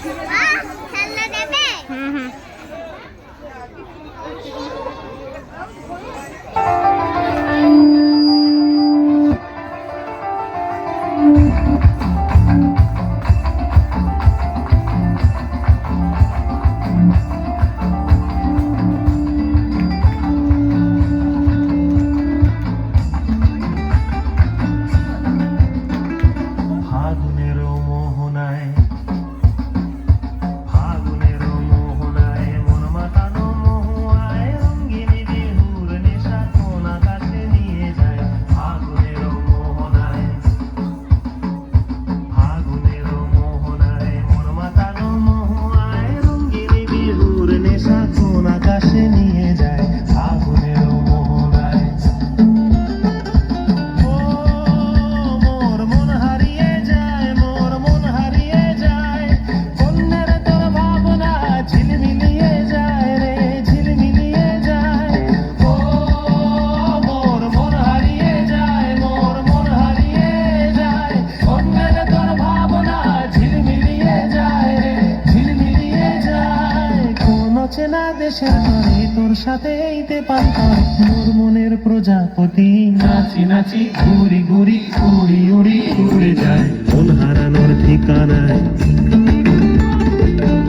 খেলনা দেবে? চেনা দেশের ঘরে তোর সাথে এইতে পান্তর মোর মনের প্রজাপতি নাচি নাচি ঘুরি ঘুরি উড়ি উড়ি উড়ে যায় মন হারানোর ঠিকানায়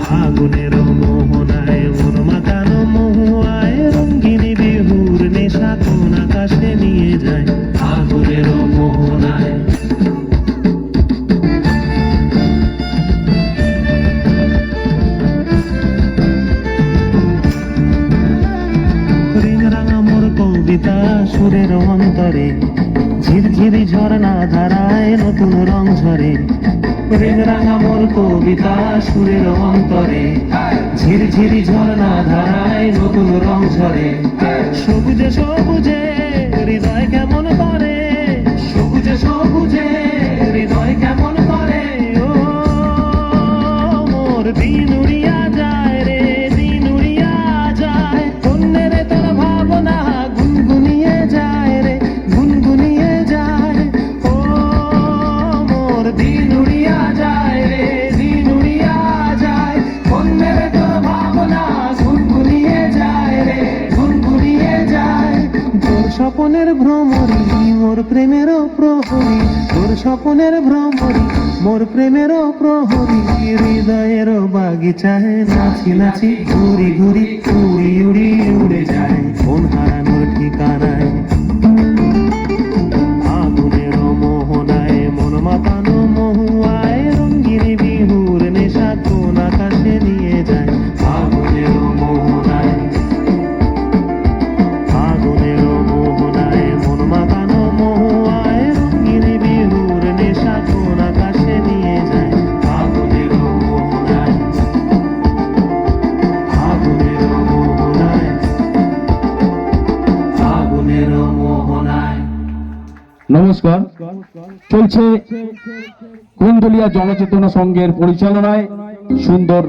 ফাগুনের মোহনায় মন মাতানো মহুয়ায় রঙ্গিনী বিহুর নেশা কোন আকাশে নিয়ে যায় ফাগুনের মোহনায় কবিতা সুরের অন্তরে ঝিরঝিরি ঝর্ণা ধারায় নতুন রং ঝরে রাঙা মোর কবিতা সুরের অন্তরে ঝিরঝিরি ঝর্ণা ধারায় নতুন রং ঝরে সবুজে সবুজে হৃদয় কেমন করে সবুজে সবুজে হৃদয় কেমন করে ও মোর দিন উড়িয়া যায় রে দিন উড়িয়া যায় অন্যের তোর ভাবনা গুনগুনিয়ে যায় রে গুনগুনিয়ে যায় ও মোর দিন উড়িয়া যায় রে দিন উড়িয়া যায় অন্যের তোর ভাবনা গুনগুনিয়ে যায় রে গুনগুনিয়ে যায় তোর স্বপনের ভ্রমরি মোর প্রেমেরও প্রহরী তোর স্বপনের ভ্রমরি মোর প্রেমেরও প্রহরী হৃদয়ের বাগিচায় নাচি নাচি ঘুরি ঘুরি উড়ি উড়ি উড়ে যায় মন হারানোর ঠিকানায় আগুনের মোহনায় মন মাতানো মহুয়ায় রঙ্গিনী বিহুর নেশা কোন আকাশে নিয়ে যায় আগুনের মোহনায় আগুনের মোহনায় মন মাতানো মহুয়ায় রঙ্গিনী বিহুর নেশা কোন আকাশে নিয়ে যায় আগুনের মোহনায় আগুনের মোহনায় আগুনের মোহনায়। নমস্কার, চলছে কুন্দলিয়া জনচেতনা সংঘের পরিচালনায় সুন্দর